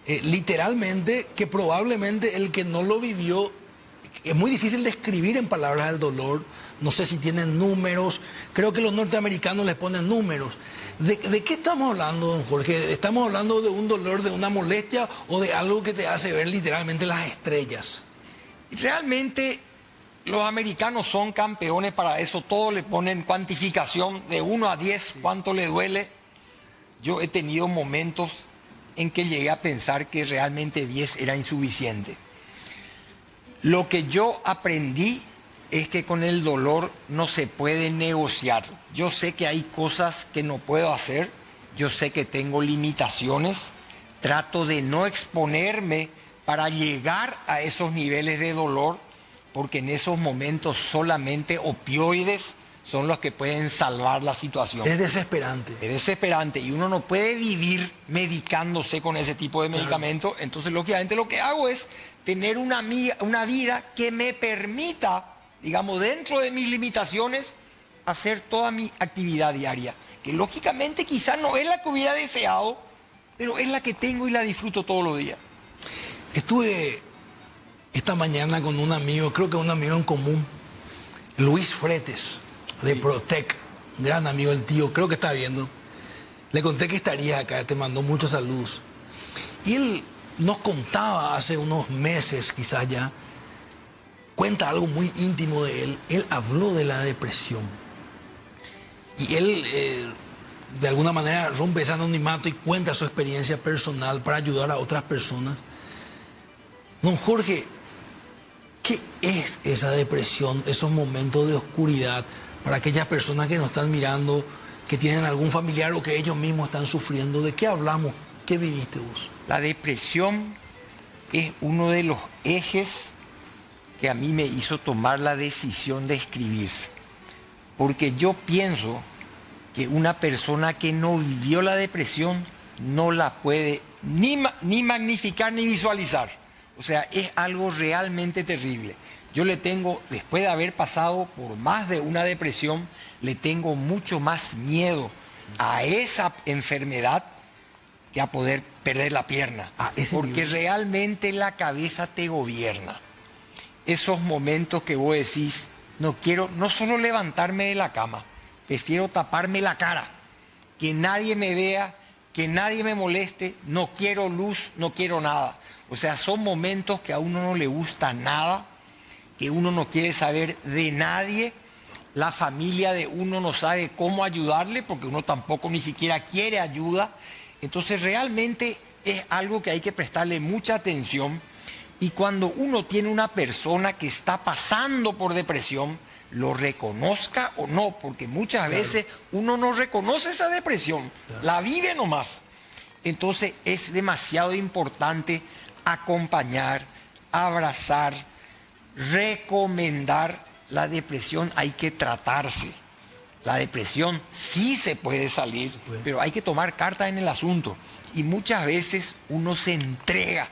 literalmente que probablemente el que no lo vivió, es muy difícil describir en palabras el dolor, no sé si tienen números, creo que los norteamericanos les ponen números. ¿De qué estamos hablando, don Jorge? ¿Estamos hablando de un dolor, de una molestia o de algo que te hace ver literalmente las estrellas? Realmente los americanos son campeones para eso, todos le ponen cuantificación de 1 a 10, cuánto le duele. Yo he tenido momentos en que llegué a pensar que realmente 10 era insuficiente. Lo que yo aprendí es que con el dolor no se puede negociar. Yo sé que hay cosas que no puedo hacer, yo sé que tengo limitaciones, trato de no exponerme para llegar a esos niveles de dolor, porque en esos momentos solamente opioides son los que pueden salvar la situación. Es desesperante. Es desesperante y uno no puede vivir medicándose con ese tipo de medicamentos. Entonces, lógicamente, lo que hago es tener una vida que me permita, digamos, dentro de mis limitaciones, hacer toda mi actividad diaria. Que lógicamente quizás no es la que hubiera deseado, pero es la que tengo y la disfruto todos los días. Estuve esta mañana con un amigo, creo que un amigo en común, Luis Fretes, de Protec, un gran amigo del tío, creo que está viendo. Le conté que estaría acá, te mandó muchos saludos. Y él nos contaba hace unos meses, quizás ya, cuenta algo muy íntimo de él. Él habló de la depresión. Y él, de alguna manera, rompe ese anonimato y cuenta su experiencia personal para ayudar a otras personas. Don Jorge, ¿qué es esa depresión, esos momentos de oscuridad para aquellas personas que nos están mirando, que tienen algún familiar o que ellos mismos están sufriendo? ¿De qué hablamos? ¿Qué viviste vos? La depresión es uno de los ejes que a mí me hizo tomar la decisión de escribir. Porque yo pienso que una persona que no vivió la depresión no la puede ni magnificar ni visualizar. O sea, es algo realmente terrible. Yo le tengo, después de haber pasado por más de una depresión, le tengo mucho más miedo a esa enfermedad que a poder perder la pierna. Porque realmente la cabeza te gobierna. Esos momentos que vos decís, no quiero, no solo levantarme de la cama, prefiero taparme la cara, que nadie me vea, que nadie me moleste, no quiero luz, no quiero nada. O sea, son momentos que a uno no le gusta nada, que uno no quiere saber de nadie, la familia de uno no sabe cómo ayudarle, porque uno tampoco ni siquiera quiere ayuda. Entonces realmente es algo que hay que prestarle mucha atención. Y cuando uno tiene una persona que está pasando por depresión, lo reconozca o no, porque muchas veces uno no reconoce esa depresión, la vive nomás. Entonces es demasiado importante acompañar, abrazar, recomendar. La depresión hay que tratarse. La depresión sí se puede salir, pero hay que tomar cartas en el asunto. Y muchas veces uno se entrega.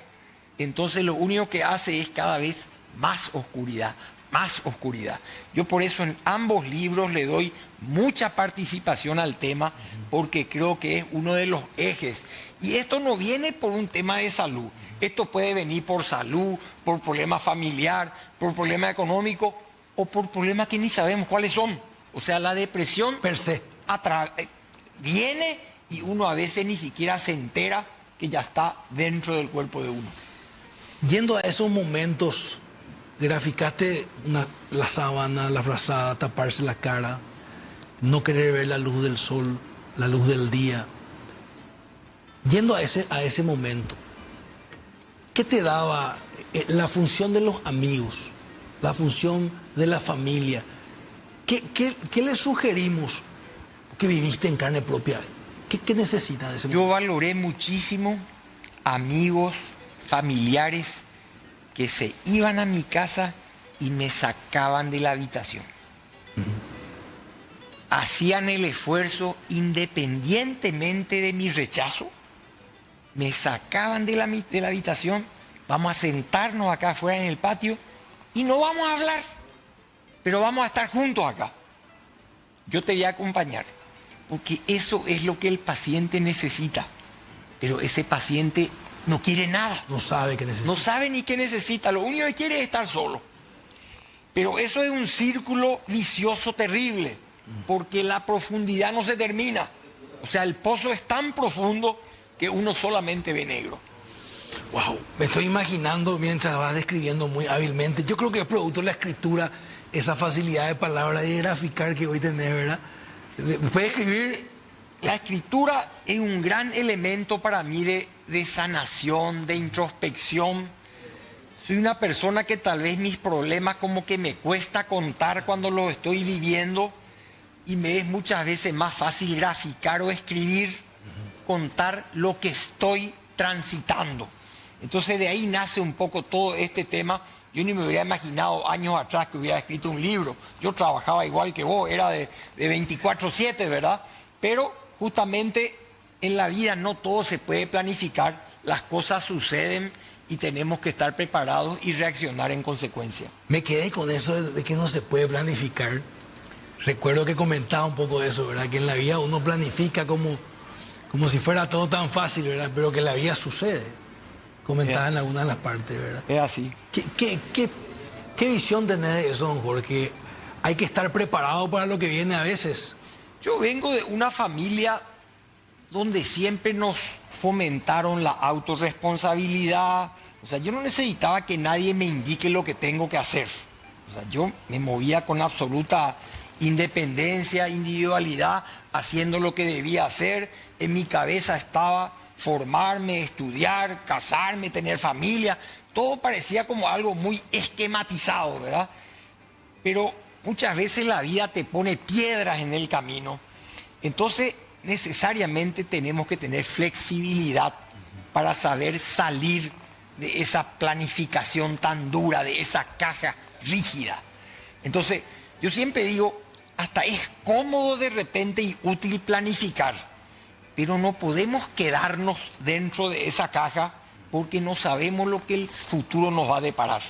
Entonces lo único que hace es cada vez más oscuridad, más oscuridad. Yo por eso en ambos libros le doy mucha participación al tema, porque creo que es uno de los ejes. Y esto no viene por un tema de salud. Esto puede venir por salud, por problema familiar, por problema económico o por problemas que ni sabemos cuáles son. O sea, la depresión per se viene y uno a veces ni siquiera se entera que ya está dentro del cuerpo de uno. Yendo a esos momentos, graficaste la sábana, la frazada, taparse la cara, no querer ver la luz del sol, la luz del día. Yendo a ese momento, ¿qué te daba la función de los amigos, la función de la familia? ¿Qué le sugerimos que viviste en carne propia? ¿Qué necesitas de ese Yo momento? valoré muchísimo amigos, familiares que se iban a mi casa y me sacaban de la habitación. Hacían el esfuerzo independientemente de mi rechazo, me sacaban de la habitación, vamos a sentarnos acá afuera en el patio y no vamos a hablar, pero vamos a estar juntos acá. Yo te voy a acompañar, porque eso es lo que el paciente necesita, pero ese paciente no quiere nada. No sabe qué necesita. No sabe ni qué necesita, lo único que quiere es estar solo. Pero eso es un círculo vicioso terrible, porque la profundidad no se termina. O sea, el pozo es tan profundo que uno solamente ve negro. Wow, me estoy imaginando mientras vas describiendo muy hábilmente. Yo creo que es producto de la escritura, esa facilidad de palabra y de graficar que hoy tenés, ¿verdad? Puedes escribir. La escritura es un gran elemento para mí de sanación, de introspección. Soy una persona que tal vez mis problemas como que me cuesta contar cuando los estoy viviendo y me es muchas veces más fácil graficar o escribir, contar lo que estoy transitando. Entonces de ahí nace un poco todo este tema. Yo ni me hubiera imaginado años atrás que hubiera escrito un libro. Yo trabajaba igual que vos, era de 24/7, ¿verdad? Pero justamente en la vida no todo se puede planificar, las cosas suceden y tenemos que estar preparados y reaccionar en consecuencia. Me quedé con eso de que no se puede planificar. Recuerdo que comentaba un poco de eso, ¿verdad? Que en la vida uno planifica como si fuera todo tan fácil, ¿verdad? Pero que la vida sucede. Comentaba en algunas de las partes, ¿verdad? Es así. ¿Qué visión tenés de eso, don Jorge? Hay que estar preparado para lo que viene a veces. Yo vengo de una familia donde siempre nos fomentaron la autorresponsabilidad. O sea, yo no necesitaba que nadie me indique lo que tengo que hacer. O sea, yo me movía con absoluta independencia, individualidad, haciendo lo que debía hacer. En mi cabeza estaba formarme, estudiar, casarme, tener familia. Todo parecía como algo muy esquematizado, ¿verdad? Pero muchas veces la vida te pone piedras en el camino. Entonces, necesariamente tenemos que tener flexibilidad para saber salir de esa planificación tan dura, de esa caja rígida. Entonces, yo siempre digo, hasta es cómodo de repente y útil planificar, pero no podemos quedarnos dentro de esa caja porque no sabemos lo que el futuro nos va a deparar.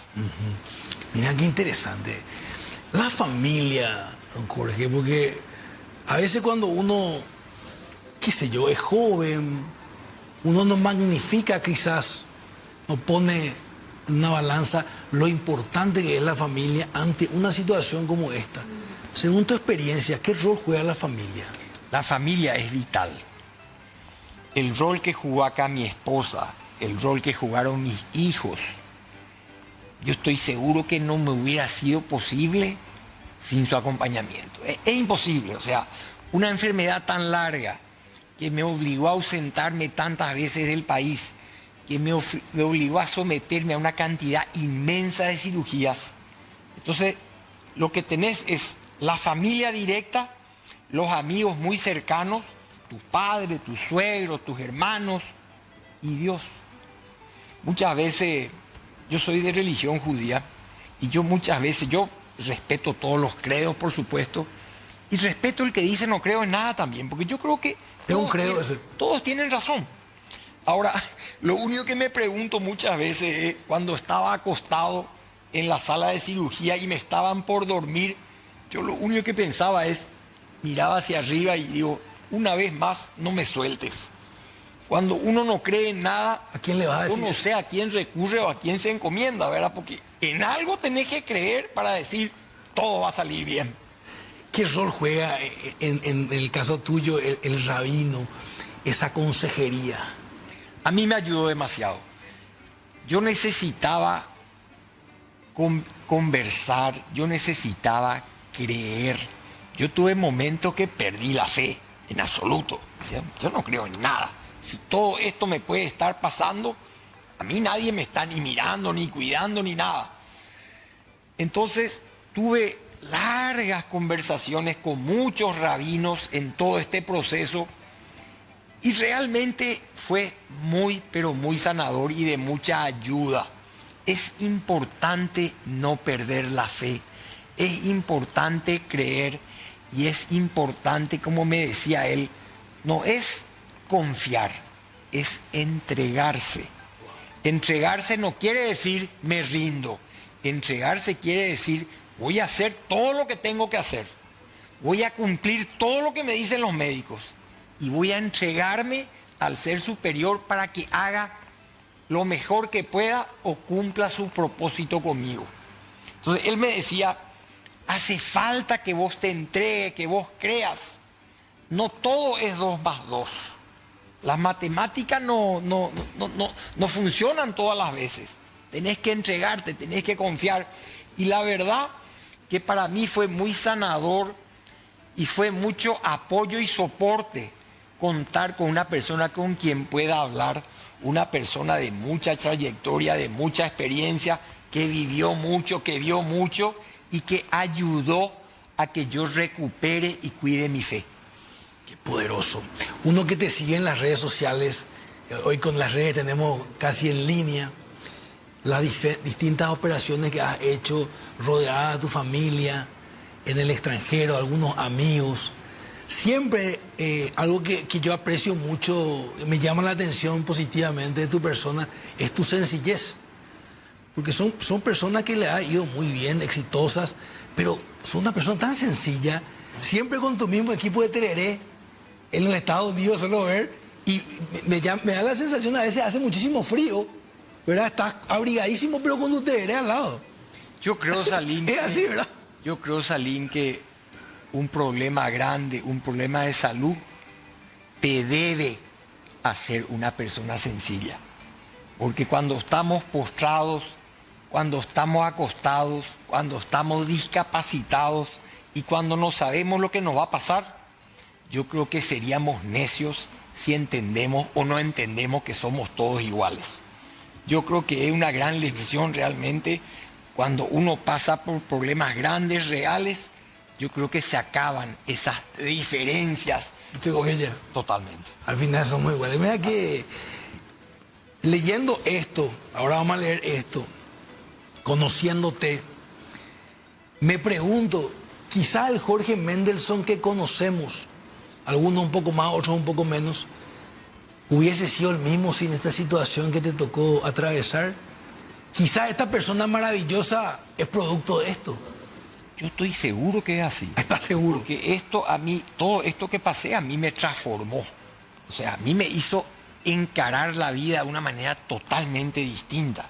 Mira qué interesante. La familia, don Jorge, porque a veces cuando uno, qué sé yo, es joven, uno no magnifica quizás, no pone en una balanza lo importante que es la familia ante una situación como esta. Según tu experiencia, ¿qué rol juega la familia? La familia es vital. El rol que jugó acá mi esposa, el rol que jugaron mis hijos, yo estoy seguro que no me hubiera sido posible sin su acompañamiento. Es imposible, o sea, una enfermedad tan larga que me obligó a ausentarme tantas veces del país, que me obligó a someterme a una cantidad inmensa de cirugías. Entonces, lo que tenés es la familia directa, los amigos muy cercanos, tus padres, tus suegros, tus hermanos y Dios. Muchas veces, yo soy de religión judía y yo respeto todos los credos, por supuesto, y respeto el que dice no creo en nada también, porque yo creo que todos tienen razón. Ahora, lo único que me pregunto muchas veces es cuando estaba acostado en la sala de cirugía y me estaban por dormir, yo lo único que pensaba es, miraba hacia arriba y digo, una vez más, no me sueltes. Cuando uno no cree en nada, ¿a quién le vas a decir? Yo no sé a quién recurre o a quién se encomienda, ¿verdad? Porque en algo tenés que creer para decir, todo va a salir bien. ¿Qué rol juega en el caso tuyo el rabino, esa consejería? A mí me ayudó demasiado. Yo necesitaba conversar, yo necesitaba creer. Yo tuve momentos que perdí la fe, en absoluto. Decía, yo no creo en nada. Si todo esto me puede estar pasando, a mí nadie me está ni mirando, ni cuidando, ni nada. Entonces tuve largas conversaciones con muchos rabinos en todo este proceso Y realmente fue muy, pero muy sanador y de mucha ayuda. Es importante no perder la fe. Es importante creer y es importante, como me decía él, no es confiar, es entregarse. Entregarse no quiere decir me rindo. Entregarse quiere decir voy a hacer todo lo que tengo que hacer. Voy a cumplir todo lo que me dicen los médicos. Y voy a entregarme al ser superior para que haga lo mejor que pueda o cumpla su propósito conmigo. Entonces él me decía, hace falta que vos te entregues, que vos creas. No todo es 2 más 2. Las matemáticas no funcionan todas las veces. Tenés que entregarte, tenés que confiar. Y la verdad que para mí fue muy sanador y fue mucho apoyo y soporte contar con una persona con quien pueda hablar, una persona de mucha trayectoria, de mucha experiencia, que vivió mucho, que vio mucho y que ayudó a que yo recupere y cuide mi fe. Qué poderoso. Uno que te sigue en las redes sociales, hoy con las redes tenemos casi en línea las distintas operaciones que has hecho rodeada de tu familia, en el extranjero, algunos amigos. Siempre algo que yo aprecio mucho, me llama la atención positivamente de tu persona, es tu sencillez. Porque son personas que le ha ido muy bien, exitosas, pero son una persona tan sencilla, siempre con tu mismo equipo de tereré, en los Estados Unidos suelo ver, y me da la sensación, a veces hace muchísimo frío, ¿verdad? Estás abrigadísimo, pero con tu tereré al lado. Yo creo, Salim, es así, ¿verdad? Yo creo, Salim, que un problema grande, un problema de salud, te debe hacer una persona sencilla. Porque cuando estamos postrados, cuando estamos acostados, cuando estamos discapacitados y cuando no sabemos lo que nos va a pasar, yo creo que seríamos necios si entendemos o no entendemos que somos todos iguales. Yo creo que es una gran lección realmente cuando uno pasa por problemas grandes, reales. Yo creo que se acaban esas diferencias. Estoy con ella. Totalmente. Al final somos iguales. Mira que leyendo esto, ahora vamos a leer esto, conociéndote, me pregunto, quizá el Jorge Mendelssohn que conocemos, algunos un poco más, otros un poco menos, hubiese sido el mismo sin esta situación que te tocó atravesar. Quizá esta persona maravillosa es producto de esto. Yo estoy seguro que es así. ¿Estás seguro? Porque esto a mí, todo esto que pasé a mí me transformó. O sea, a mí me hizo encarar la vida de una manera totalmente distinta.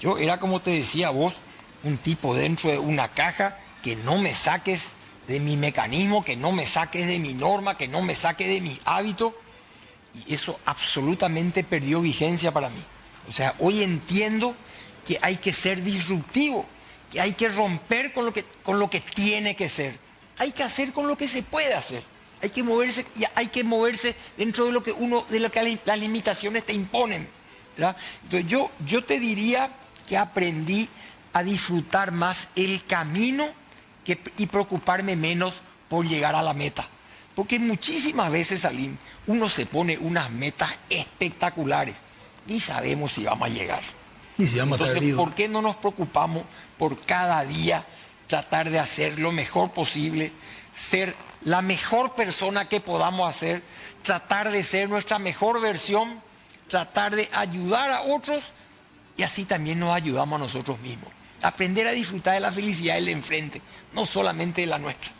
Yo era, como te decía vos, un tipo dentro de una caja, que no me saques de mi mecanismo, que no me saques de mi norma, que no me saques de mi hábito. Y eso absolutamente perdió vigencia para mí. O sea, hoy entiendo que hay que ser disruptivo, que hay que romper con lo que tiene que ser. Hay que hacer con lo que se puede hacer. Hay que moverse dentro de lo que las limitaciones te imponen, ¿verdad? Entonces yo te diría que aprendí a disfrutar más el camino y preocuparme menos por llegar a la meta. Porque muchísimas veces, Salim, uno se pone unas metas espectaculares y sabemos si vamos a llegar. Y si vamos a estar Entonces, vivos. ¿por qué no nos preocupamos por cada día tratar de hacer lo mejor posible, ser la mejor persona que podamos hacer, tratar de ser nuestra mejor versión, tratar de ayudar a otros y así también nos ayudamos a nosotros mismos? Aprender a disfrutar de la felicidad del enfrente, no solamente de la nuestra.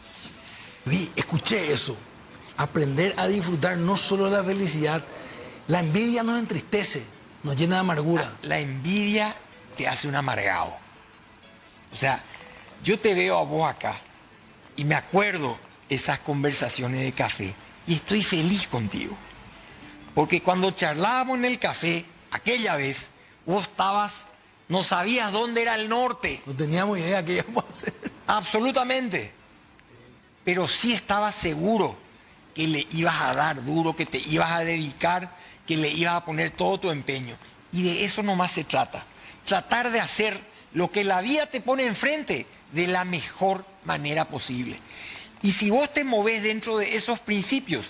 Escuché eso. Aprender a disfrutar no solo de la felicidad. La envidia nos entristece, nos llena de amargura. La envidia te hace un amargado. O sea, yo te veo a vos acá y me acuerdo esas conversaciones de café y estoy feliz contigo. Porque cuando charlábamos en el café, aquella vez, vos no sabías dónde era el norte. No teníamos idea qué íbamos a hacer. Absolutamente. Pero sí estabas seguro que le ibas a dar duro, que te ibas a dedicar, que le ibas a poner todo tu empeño. Y de eso nomás se trata. Tratar de hacer lo que la vida te pone enfrente de la mejor manera posible. Y si vos te movés dentro de esos principios,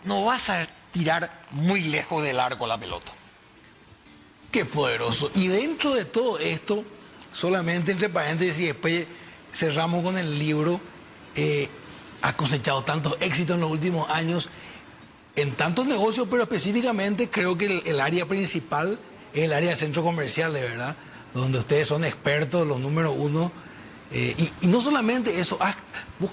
no vas a tirar muy lejos del arco la pelota. Qué poderoso. Y dentro de todo esto, solamente entre paréntesis, y después cerramos con el libro, ha cosechado tantos éxitos en los últimos años, en tantos negocios, pero específicamente creo que el área principal es el área de centros comerciales, ¿verdad? Donde ustedes son expertos, los números uno. Y no solamente eso, vos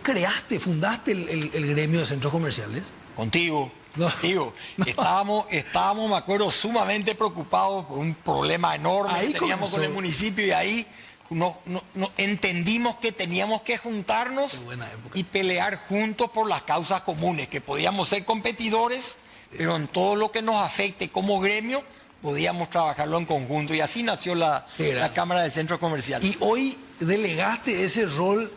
fundaste el gremio de centros comerciales. Contigo. No. Contigo. No. Estábamos, me acuerdo, sumamente preocupados por un problema enorme Ahí que teníamos con el municipio, y ahí no entendimos que teníamos que juntarnos y pelear juntos por las causas comunes, que podíamos ser competidores, pero en todo lo que nos afecte como gremio podíamos trabajarlo en conjunto, y así nació la Cámara de Centros Comerciales. Y hoy delegaste ese rol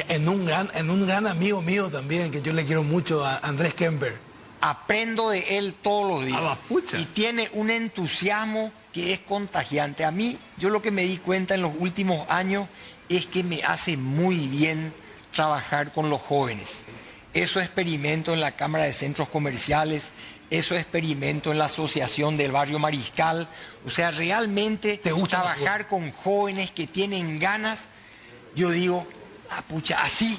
en un gran amigo mío también, que yo le quiero mucho, a Andrés Kemper. Aprendo de él todos los días. Pucha. Y tiene un entusiasmo que es contagiante. A mí, yo lo que me di cuenta en los últimos años es que me hace muy bien trabajar con los jóvenes. Eso experimento en la Cámara de Centros Comerciales, eso experimento en la Asociación del Barrio Mariscal. O sea, realmente ¿te gusta trabajar con jóvenes que tienen ganas? Yo digo, pucha, así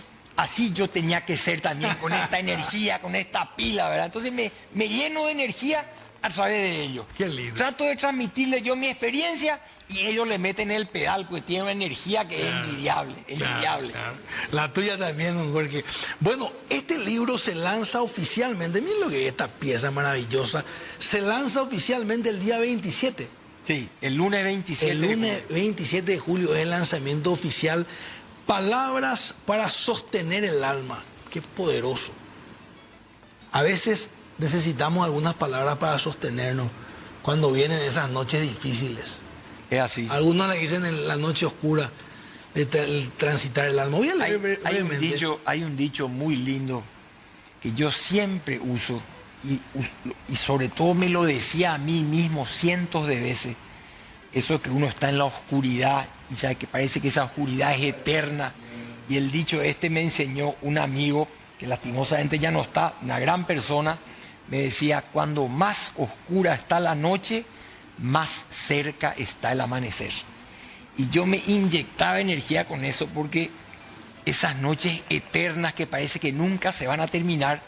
yo tenía que ser también, con esta energía, con esta pila, ¿verdad? Entonces me lleno de energía a través de ellos. Qué lindo. Trato de transmitirles yo mi experiencia y ellos le meten el pedal, porque tienen una energía que es envidiable. Claro. La tuya también, don Jorge. Bueno, este libro se lanza oficialmente, miren lo que es esta pieza maravillosa, se lanza oficialmente el día 27. Sí, el lunes 27. El lunes 27 de julio es el lanzamiento oficial. Palabras para sostener el alma. Qué poderoso. A veces necesitamos algunas palabras para sostenernos cuando vienen esas noches difíciles. Es así. Algunos le dicen en la noche oscura, el transitar el alma. Voy a leer hay un dicho muy lindo que yo siempre uso y sobre todo me lo decía a mí mismo cientos de veces. Eso que uno está en la oscuridad y sabe que parece que esa oscuridad es eterna. Y el dicho me enseñó un amigo que lastimosamente ya no está, una gran persona, me decía: cuando más oscura está la noche, más cerca está el amanecer. Y yo me inyectaba energía con eso, porque esas noches eternas que parece que nunca se van a terminar,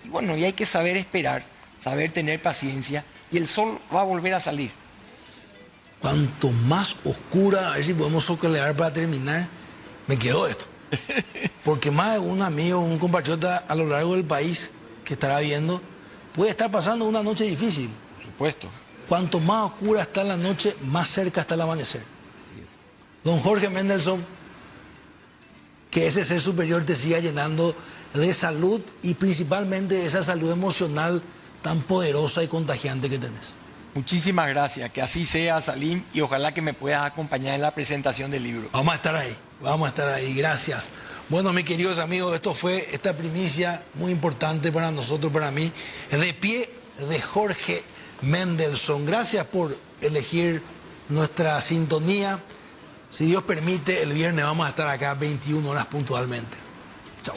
y bueno, y hay que saber esperar, saber tener paciencia, y el sol va a volver a salir. Cuanto más oscura, a ver si podemos socolear para terminar, me quedó esto. Porque más de un amigo, un compatriota a lo largo del país que estará viendo, puede estar pasando una noche difícil. Por supuesto. Cuanto más oscura está la noche, más cerca está el amanecer. Don Jorge Mendelsohn, que ese ser superior te siga llenando de salud, y principalmente de esa salud emocional tan poderosa y contagiante que tenés. Muchísimas gracias, que así sea, Salim, y ojalá que me puedas acompañar en la presentación del libro. Vamos a estar ahí, gracias. Bueno, mis queridos amigos, esto fue esta primicia muy importante para nosotros, para mí, de pie de Jorge Mendelsohn. Gracias por elegir nuestra sintonía. Si Dios permite, el viernes vamos a estar acá 21 horas puntualmente. Chao.